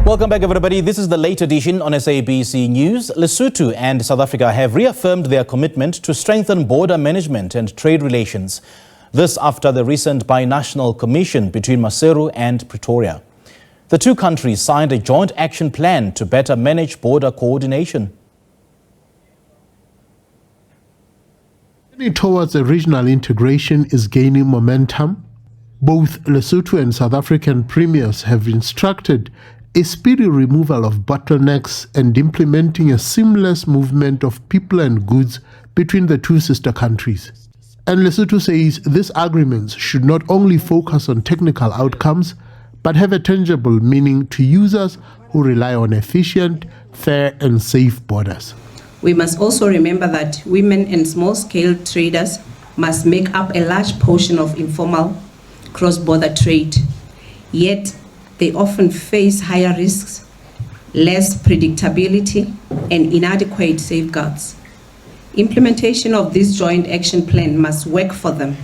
Welcome back, everybody. This is the late edition on SABC News. Lesotho and South Africa have reaffirmed their commitment to strengthen border management and trade relations. This after the recent binational commission between Maseru and Pretoria. The two countries signed a joint action plan to better manage border coordination. Towards a regional integration is gaining momentum. Both Lesotho and South African premiers have instructed a speedy removal of bottlenecks and implementing a seamless movement of people and goods between the two sister countries. And Lesotho says these agreements should not only focus on technical outcomes, but have a tangible meaning to users who rely on efficient, fair and safe borders. We must also remember that women and small-scale traders must make up a large portion of informal cross-border trade. Yet, they often face higher risks, less predictability, and inadequate safeguards. Implementation of this joint action plan must work for them,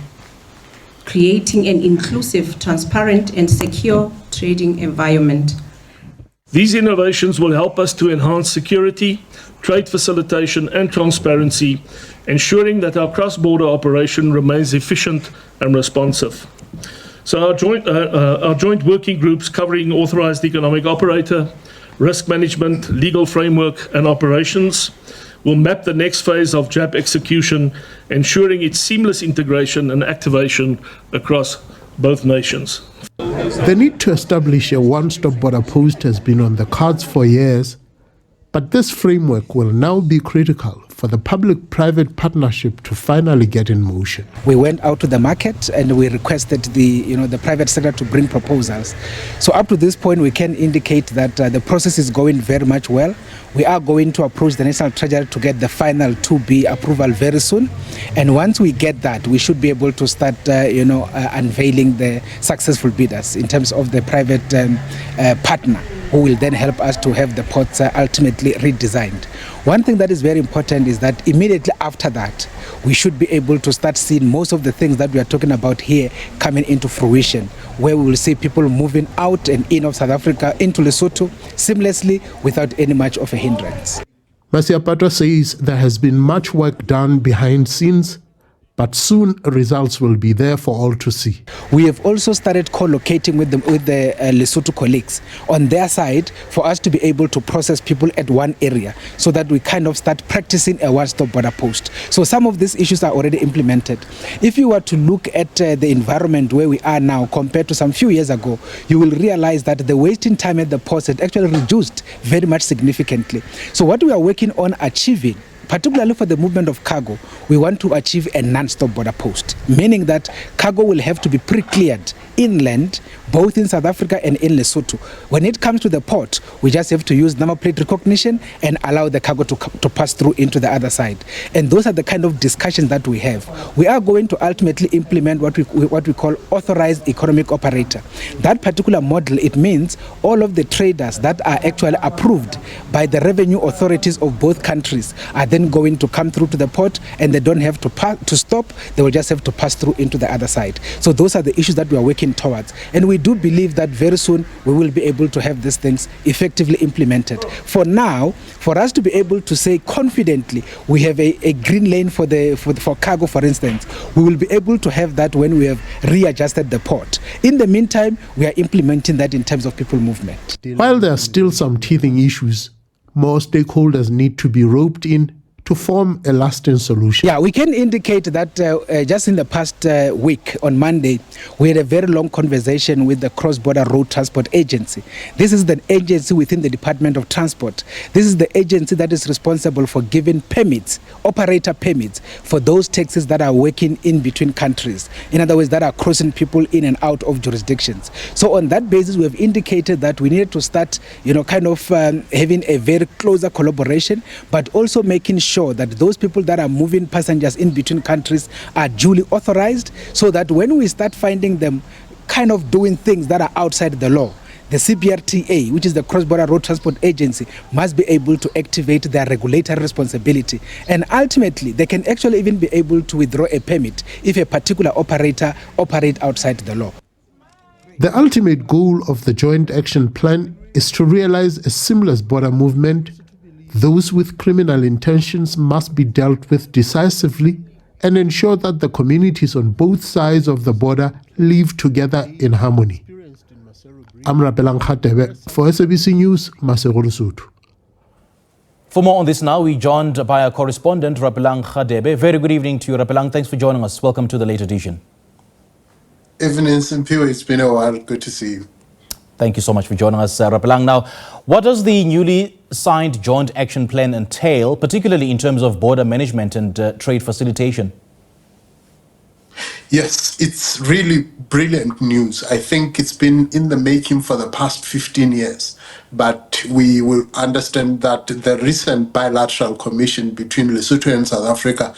creating an inclusive, transparent, and secure trading environment. These innovations will help us to enhance security, trade facilitation, and transparency, ensuring that our cross-border operation remains efficient and responsive. So our joint working groups covering authorized economic operator, risk management, legal framework and operations will map the next phase of JAP execution, ensuring its seamless integration and activation across both nations. The need to establish a one-stop border post has been on the cards for years, but this framework will now be critical for the public-private partnership to finally get in motion. We went out to the market and we requested the private sector to bring proposals. So up to this point, we can indicate that the process is going very much well. We are going to approach the National Treasury to get the final 2B approval very soon. And once we get that, we should be able to start, unveiling the successful bidders in terms of the private partner, who will then help us to have the ports ultimately redesigned. One thing that is very important is that immediately after that, we should be able to start seeing most of the things that we are talking about here coming into fruition, where we will see people moving out and in of South Africa into Lesotho seamlessly without any much of a hindrance. Maseru says there has been much work done behind scenes, but soon results will be there for all to see. We have also started co-locating with the Lesotho colleagues on their side for us to be able to process people at one area so that we kind of start practicing a one-stop border post. So some of these issues are already implemented. If you were to look at the environment where we are now compared to some few years ago, you will realize that the waiting time at the ports had actually reduced very much significantly. So what we are working on achieving, particularly for the movement of cargo, we want to achieve a non-stop border post, meaning that cargo will have to be pre-cleared inland, both in South Africa and in Lesotho. When it comes to the port, we just have to use number plate recognition and allow the cargo to pass through into the other side. And those are the kind of discussions that we have. We are going to ultimately implement what we call authorized economic operator. That particular model, it means all of the traders that are actually approved by the revenue authorities of both countries are then going to come through to the port, and they don't have to stop, they will just have to pass through into the other side. So those are the issues that we are working towards. And we do believe that very soon we will be able to have these things effectively implemented. For now, for us to be able to say confidently we have a green lane for cargo, for instance, we will be able to have that when we have readjusted the port. In the meantime, we are implementing that in terms of people movement. While there are still some teething issues, more stakeholders need to be roped in to form a lasting solution. Yeah, we can indicate that just in the past week, on Monday, we had a very long conversation with the Cross-Border Road Transport Agency. This is the agency within the Department of Transport. This is the agency that is responsible for giving permits, operator permits, for those taxis that are working in between countries. In other words, that are crossing people in and out of jurisdictions. So on that basis, we have indicated that we needed to start, having a very closer collaboration, but also making sure that those people that are moving passengers in between countries are duly authorized, so that when we start finding them kind of doing things that are outside the law, the CBRTA, which is the Cross-Border Road Transport Agency, must be able to activate their regulatory responsibility. And ultimately, they can actually even be able to withdraw a permit if a particular operator operates outside the law. The ultimate goal of the Joint Action Plan is to realize a seamless border movement. Those with criminal intentions must be dealt with decisively and ensure that the communities on both sides of the border live together in harmony. I'm Rapelang Radebe for SABC News, Maseru, Lesotho. For more on this now, we're joined by our correspondent, Rapelang Radebe. Very good evening to you, Rapelang. Thanks for joining us. Welcome to the late edition. Evening, Simpiwe. It's been a while. Good to see you. Thank you so much for joining us, Rapelang. Now, what does the newly signed joint action plan entail, particularly in terms of border management and trade facilitation? Yes, it's really brilliant news. I think it's been in the making for the past 15 years. But we will understand that the recent bilateral commission between Lesotho and South Africa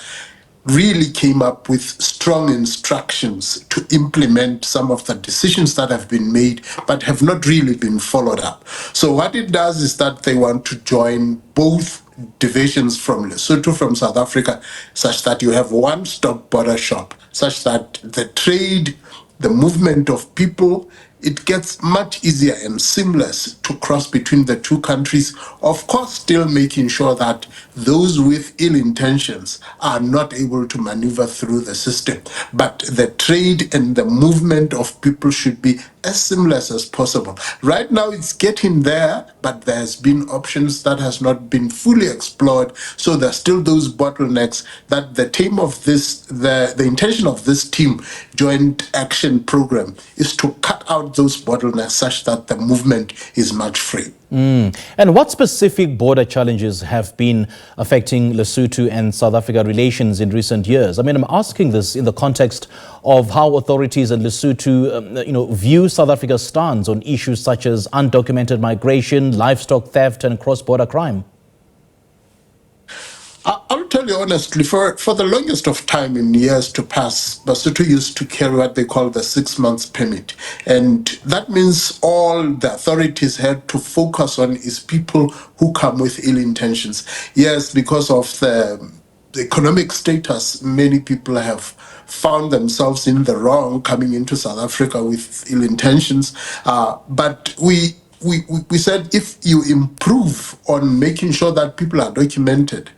really came up with strong instructions to implement some of the decisions that have been made but have not really been followed up. So what it does is that they want to join both divisions from Lesotho, from South Africa, such that you have one-stop border shop, such that the trade, the movement of people, it gets much easier and seamless to cross between the two countries. Of course, still making sure that those with ill intentions are not able to maneuver through the system. But the trade and the movement of people should be as seamless as possible. Right now, it's getting there, but there's been options that has not been fully explored. So there's still those bottlenecks that the intention of this team joint action program is to cut out those bottlenecks such that the movement is much free. And what specific border challenges have been affecting Lesotho and South Africa relations in recent years? I mean, I'm asking this in the context of how authorities in Lesotho, view South Africa's stance on issues such as undocumented migration, livestock theft, and cross-border crime. I'll tell you honestly, for the longest of time in years to pass, Lesotho used to carry what they call the 6 months permit. And that means all the authorities had to focus on is people who come with ill intentions. Yes, because of the economic status, many people have found themselves in the wrong coming into South Africa with ill intentions. But we said if you improve on making sure that people are documented,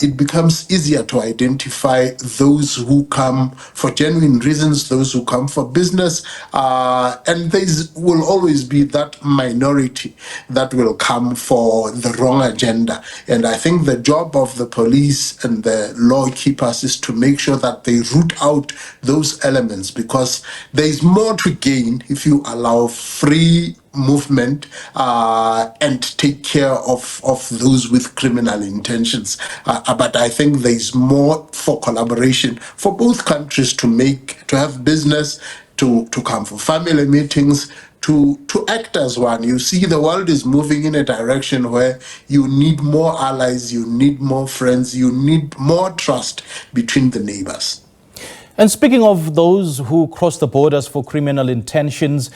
it becomes easier to identify those who come for genuine reasons, those who come for business, and there will always be that minority that will come for the wrong agenda. And I think the job of the police and the law keepers is to make sure that they root out those elements, because there is more to gain if you allow free movement and take care of those with criminal intentions. But I think there is more for collaboration for both countries to have business, to come for family meetings, to act as one. You see, the world is moving in a direction where you need more allies, you need more friends, you need more trust between the neighbors. And speaking of those who cross the borders for criminal intentions,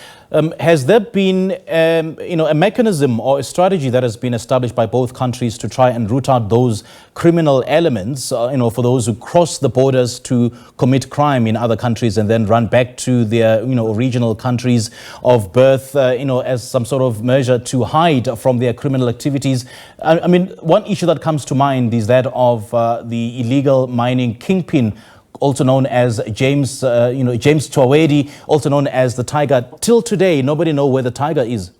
has there been a mechanism or a strategy that has been established by both countries to try and root out those criminal elements, for those who cross the borders to commit crime in other countries and then run back to their, original countries of birth, as some sort of measure to hide from their criminal activities? I mean, one issue that comes to mind is that of the illegal mining kingpin, also known as James Chawedi, also known as the Tiger. Till today, nobody knows where the Tiger is.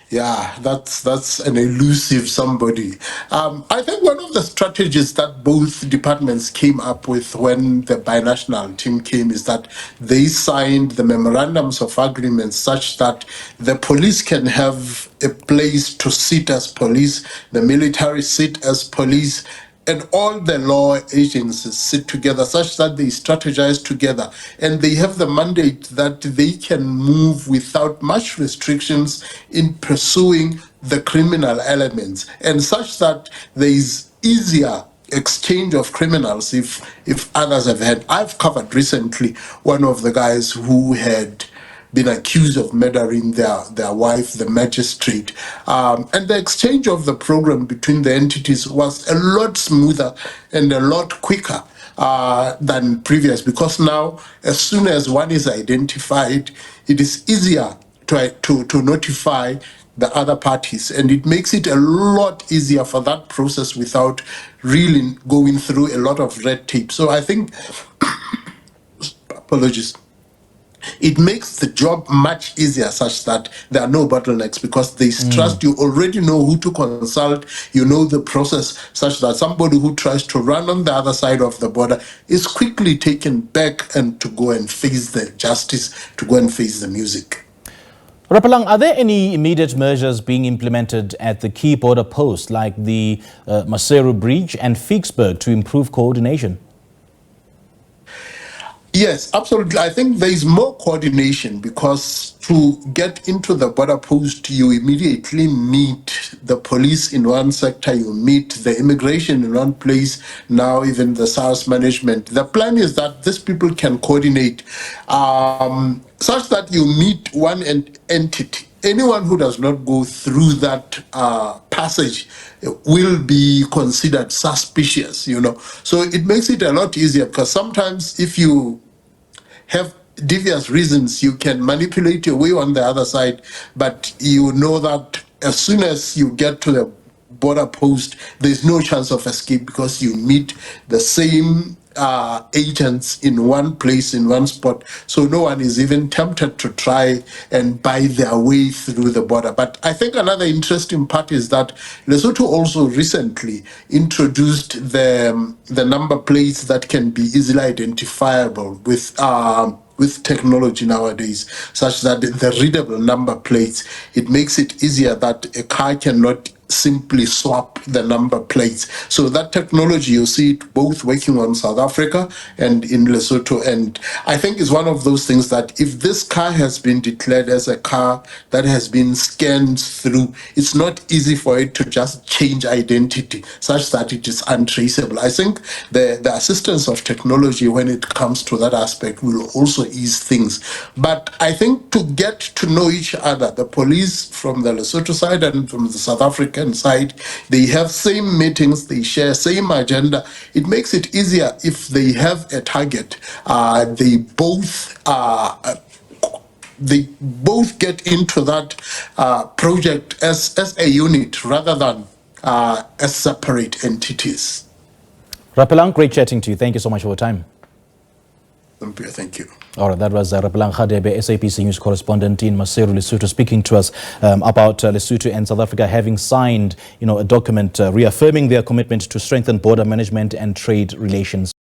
Yeah, that's an elusive somebody. I think one of the strategies that both departments came up with when the binational team came is that they signed the memorandums of agreement such that the police can have a place to sit as police, the military sit as police, and all the law agencies sit together such that they strategize together and they have the mandate that they can move without much restrictions in pursuing the criminal elements, and such that there is easier exchange of criminals if others have had. I've covered recently one of the guys who had been accused of murdering their wife, the magistrate. And the exchange of the program between the entities was a lot smoother and a lot quicker than previous, because now, as soon as one is identified, it is easier to notify the other parties, and it makes it a lot easier for that process without really going through a lot of red tape. So I think, apologies, it makes the job much easier such that there are no bottlenecks, because there's trust. You already know who to consult, you know the process, such that somebody who tries to run on the other side of the border is quickly taken back and to go and face the justice, to go and face the music. Rapelang, are there any immediate measures being implemented at the key border posts like the Maseru Bridge and Ficksburg to improve coordination? Yes, absolutely. I think there is more coordination, because to get into the border post, you immediately meet the police in one sector, you meet the immigration in one place, now even the SARS management. The plan is that these people can coordinate such that you meet one entity. Anyone who does not go through that passage will be considered suspicious, So it makes it a lot easier, because sometimes if you have devious reasons, you can manipulate your way on the other side, but you know that as soon as you get to the border post, there's no chance of escape, because you meet the same agents in one place, in one spot. So no one is even tempted to try and buy their way through the border. But I think another interesting part is that Lesotho also recently introduced the number plates that can be easily identifiable with technology nowadays, such that the readable number plates, it makes it easier that a car cannot simply swap the number plates. So that technology, you see it both working on South Africa and in Lesotho. And I think it's one of those things that if this car has been declared as a car that has been scanned through, it's not easy for it to just change identity such that it is untraceable. I think the assistance of technology when it comes to that aspect will also ease things. But I think to get to know each other, the police from the Lesotho side and from the South African side, they have same meetings, they share same agenda. It makes it easier if they have a target. They both get into that project as a unit rather than as separate entities. Rapelang, great chatting to you. Thank you so much for your time. Thank you. All right, that was Rapelang Radebe, SABC News correspondent in Maseru, Lesotho, speaking to us about Lesotho and South Africa having signed, a document reaffirming their commitment to strengthen border management and trade relations.